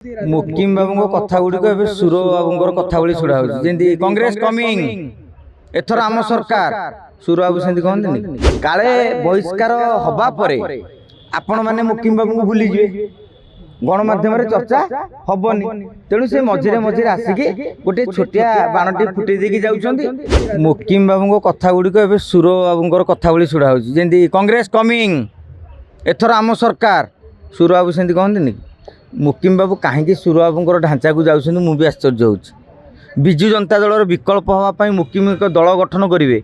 मुकिम बाबू कथा गुड़िक सुर बाबू कथा भाई शुणा जमी कांग्रेस कमिंग एथर आम सरकार सुर बाबू से कहते काले बहिष्कार हवा पर आपण मैंने मुकिम बाबू को भूलीजे गणमाध्यम चर्चा हबनी तेणु से मझे मझे आसिक गोटे छोटिया बाणटी फुटे देकी जाउछंती मुकिम बाबू कथा गुड़िक सुर बाबू कथा भाई शुणा जमी कांग्रेस कमिंग एथर आम सरकार सुर बाबू से कहते मुकिम बाबू कहीं सुर बाबू ढांचा को जाऊँ मुझे आश्चर्य हो विजु जनता दल विकल्प हाँपाई मुकिम एक दल गठन करेंगे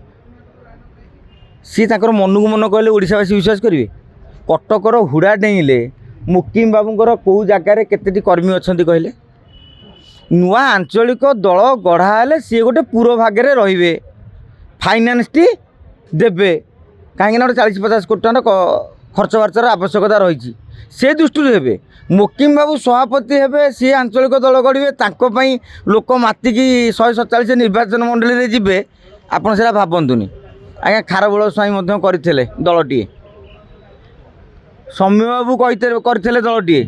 सी मन को मन कहले ओडिशावासी विश्वास करेंगे कटकर हुड़ा डेइले मुकिम बाबूर कौ जगार केते कर्मी अच्छा कहले नुआ आंचलिक दल गढ़ा सी गोटे पूर्व भागे रे फाइनान्स टी देवे कहीं 40-50 कोटी टका खर्च बार्चर आवश्यकता रही से दृष्टि हे मुकिम बाबू सभापति हे सी आंचलिक दल गढ़े लोक मातिकी 147 निर्वाचन मंडली में जी आपड़ से भावतुनि आज्ञा खारबोल स्वाई करते दलटी सौम्य बाबू करते दलटी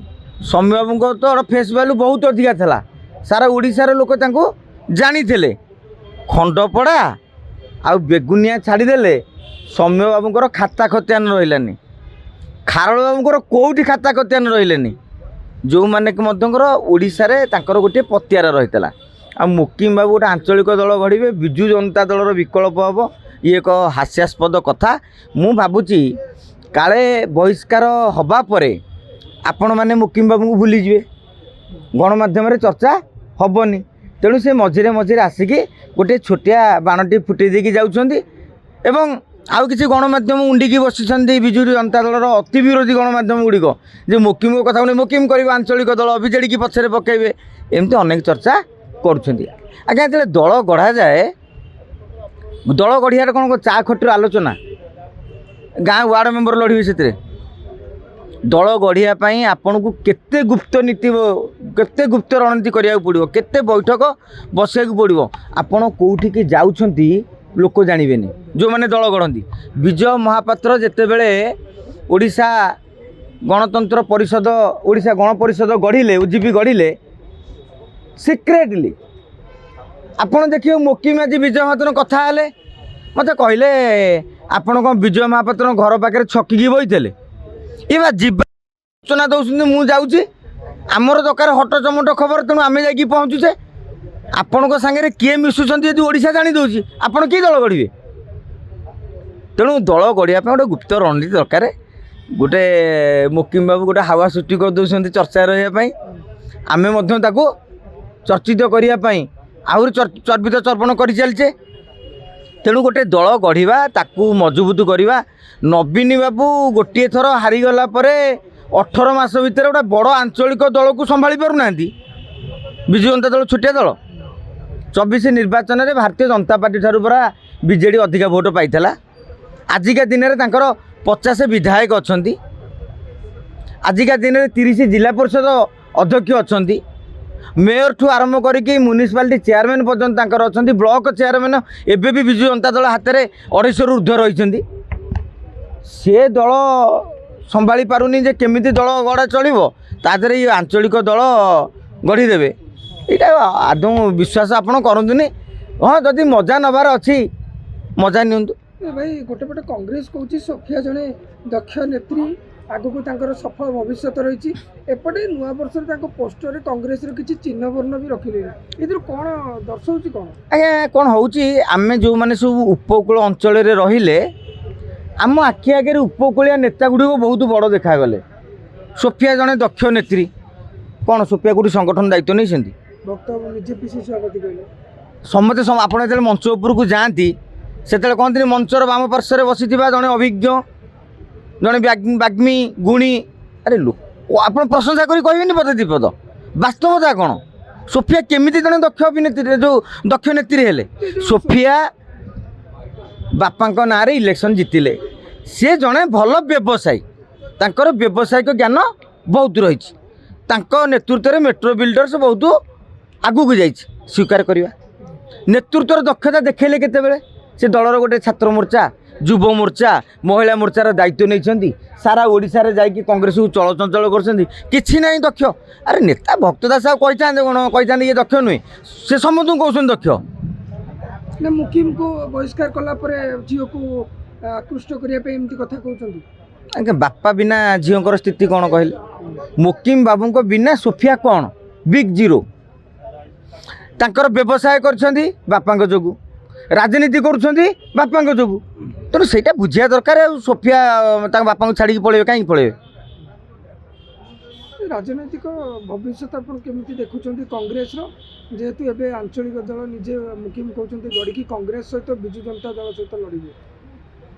सौम्य बाबू को तो फेस वैल्यू बहुत अधिका था सारा ओडिशार लोक जानी खंडपड़ा आ बेगुनिया छाड़देले सौम्य बाबूर खाता खतियान रही खारड़ बाबूर कौटी खाता खतियान रही जो मैंने ओडिशार गोटे पतियार रही आ मुकिम बाबू गोटे आंचलिक दल गढ़े विजु जनता दलर विकल्प हम ये एक हास्यास्पद कथा मु भावुची काले बहिष्कार हवा पर आपण मैंने मुकिम बाबू को भूलीजे गणमाध्यम चर्चा हबनी तेणु से मझे मझे आसिक गोटे छोटिया बाणटी फुटे देकी जाउछंती एवं आउ किसी गणमाध्यम उंडिकी बसिंट विजु जनता दलर अति विरोधी गणमाध्यम गुड़िक जे मुकिम कथा मुकिम कर आंचलिक दल बीजेडी की पछरे पकेबे एमती अनेक चर्चा करुँच आज्ञा जो दल गढ़ा जाए दल गढ़ियार कौन चा खटर आलोचना गाँ वार्ड मेंबर लड़े से दल गढ़ियापाई आपन को केते गुप्त नीति केते गुप्त रणनीति करिया पड़ो केते बैठक बसिया पड़ो आपन कोठी की जाउछंती लोक जानवेनि जो मैंने दल गढ़ती विजय महापात्र जितेबले ओडिशा गणतंत्र परिषद ओडिशा गण परिषद गढ़िले ओजीपी गढ़िले सिक्रेटली आपन देखिए मुकिम आज विजय महापात्र कथा हेले मत कहले आपण कौन विजय महापात्र घर पाखे छकिकी बहीते ये सूचना दौरान मुझे आमर दरकार हट चमट खबर तेणु आम जा पहुँचुचे आपण सागे किए मिशुंट यदि ओडिशा जानी दूसरी आपड़ किए दल गढ़े तेणु दल गढ़िया गोटे गुप्त रणनीति दरकार गोटे मुकिम बाबू गोटे हावा सृष्टि कर दौरान चर्चा रही आमे चर्चित करने आहरी चर्बित चर्पण कर चलचे तेणु गोटे दल गढ़ा ताकू मजबूत करवा नवीन बाबू गोटे थर हारीगला 18 मास भितर गोटे बड़ आंचलिक दल को संभाली पारना विजु जनता दल छोटिया दल 24 निर्वाचन में भारतीय जनता पार्टी ठारू परा बीजेडी अधिका भोट पाई आजिका दिन में 50 विधायक अच्छा आजिका दिन में 30 जिला परिषद अध्यक्ष अच्छा मेयर ठू आरंभ करके म्यूनिसिपालिटी चेयरमैन पर्यंत अच्छा ब्लॉक चेयरमैन एबे भी विजु जनता दल हाथ में 250 ऊर्ध्व रही से दल संभाली पारुनी जे केमिति दल गढ़ा चलो तादर ये आंचलिक दल गढ़ीदेवे यहाँ आदौ विश्वास आपड़ करतुनि हाँ जदि मजा नबार अच्छी मजा नियंतु भाई गोटे पटे कांग्रेस कौच सोफिया जड़े दक्ष नेत्री आगक सफल भविष्य रही एपटे नुआ वर्ष पोस्टर कांग्रेस किसी चिन्ह वर्ण भी रखिले ये कौन दर्शाऊँ कौन आज्ञा कौन होमें जो मैंने सब उपकूल अंचल रहिले आम आखि आगे उपकूलिया नेता गुड़िक बहुत बड़ देखागले सोफिया जड़े दक्ष नेत्री कौन सोफिया गोटे संगठन दायित्व नहीं समते आप मंच उपरकू जाती से कहते मंचर बाम पार्श्वर बसी जड़े अभिज्ञ जड़े बाग्मी गुणी अरे लोक आप प्रशंसा करी कहबेनि पद दीपद वास्तवता कौन सोफिया केमिति जड़े दक्ष अभिनेत्री जो दक्ष नेत्री हेले सोफिया बापा ना इलेक्शन जीतिले सी जड़े भल व्यवसायी तांकर व्यावसायिक ज्ञान बहुत रही नेतृत्व में मेट्रो बिल्डर्स बहुत आगू जा स्वीकार करवा नेतृत्वर दक्षता देखेले केतेबेले से दलर गोटे छात्र मोर्चा ଯୁବ ମୋର୍ଚ୍ଚା ମହିଳା ମୋର୍ଚ୍ଚାର ଦାୟିତ୍ୱ ନେଇଛନ୍ତି ସାରା ଓଡ଼ିଶାରେ ଯାଇକି କଂଗ୍ରେସକୁ ଚଳଚଞ୍ଚଳ କରୁଛନ୍ତି କିଛି ନାହିଁ ଦକ୍ଷ ଆରେ ନେତା ଭକ୍ତ ଦାସ ଆଉ କହିଥାନ୍ତେ କ'ଣ କହିଥାନ୍ତେ ଇଏ ଦକ୍ଷ ନୁହେଁ ସେ ସମସ୍ତଙ୍କୁ କହୁଛନ୍ତି ଦକ୍ଷ ନା ମୁକିମକୁ ବହିଷ୍କାର କଲା ପରେ ଝିଅକୁ ଆକୃଷ୍ଟ କରିବା ପାଇଁ ଏମିତି କଥା କହୁଛନ୍ତି। ଆଜ୍ଞା ବାପା ବିନା ଝିଅଙ୍କର ସ୍ଥିତି କ'ଣ କହିଲେ ମୁକିମ ବାବୁଙ୍କ ବିନା ସୋଫିଆ କ'ଣ ବିଗ୍ ଜିରୋ ତାଙ୍କର ବ୍ୟବସାୟ କରିଛନ୍ତି ବାପାଙ୍କ ଯୋଗୁଁ ରାଜନୀତି କରୁଛନ୍ତି ବାପାଙ୍କ ଯୋଗୁଁ ତେଣୁ ସେଇଟା ବୁଝିବା ଦରକାର ଆଉ ସୋଫିଆ ତାଙ୍କ ବାପାଙ୍କୁ ଛାଡ଼ିକି ପଳେଇବେ କାହିଁକି ପଳେଇବେ ରାଜନୈତିକ ଭବିଷ୍ୟତ ଆପଣ କେମିତି ଦେଖୁଛନ୍ତି କଂଗ୍ରେସର ଯେହେତୁ ଏବେ ଆଞ୍ଚଳିକ ଦଳ ନିଜେ ମୁକିମ କହୁଛନ୍ତି ଗଢ଼ିକି କଂଗ୍ରେସ ସହିତ ବିଜୁ ଜନତା ଦଳ ସହିତ ଲଢ଼ିବେ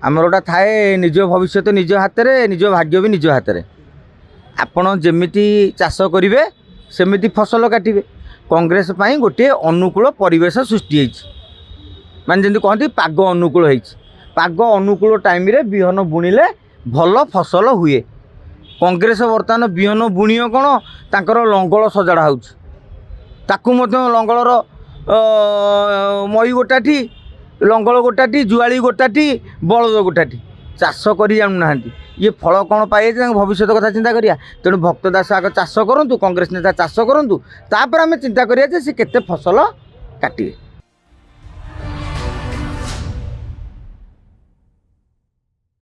ଆମର ଗୋଟା ଥାଏ ନିଜ ଭବିଷ୍ୟତ ନିଜ ହାତରେ ନିଜ ଭାଗ୍ୟ ବି ନିଜ ହାତରେ ଆପଣ ଯେମିତି ଚାଷ କରିବେ ସେମିତି ଫସଲ କାଟିବେ କଂଗ୍ରେସ ପାଇଁ ଗୋଟିଏ ଅନୁକୂଳ ପରିବେଶ ସୃଷ୍ଟି ହେଇଛି ମାନେ ଯେମିତି କହନ୍ତି ପାଗ ଅନୁକୂଳ ହେଇଛି ପାଗ ଅନୁକୂଳ ଟାଇମ୍ରେ ବିହନ ବୁଣିଲେ ଭଲ ଫସଲ ହୁଏ କଂଗ୍ରେସ ବର୍ତ୍ତମାନ ବିହନ ବୁଣିବ କ'ଣ ତାଙ୍କର ଲଙ୍ଗଳ ସଜଡ଼ା ହେଉଛି ତାକୁ ମଧ୍ୟ ଲଙ୍ଗଳର ମଇ ଗୋଟାଠି ଲଙ୍ଗଳ ଗୋଟାଟି ଜୁଆଳି ଗୋଟାଟି ବଳଦ ଗୋଟାଟି ଚାଷ କରି ଜାଣୁନାହାନ୍ତି ଇଏ ଫଳ କ'ଣ ପାଇଯାଇଛି ତାଙ୍କ ଭବିଷ୍ୟତ କଥା ଚିନ୍ତା କରିବା ତେଣୁ ଭକ୍ତ ଦାସ ଆଗ ଚାଷ କରନ୍ତୁ କଂଗ୍ରେସ ନେତା ଚାଷ କରନ୍ତୁ ତାପରେ ଆମେ ଚିନ୍ତା କରିବା ଯେ ସେ କେତେ ଫସଲ କାଟିବେ।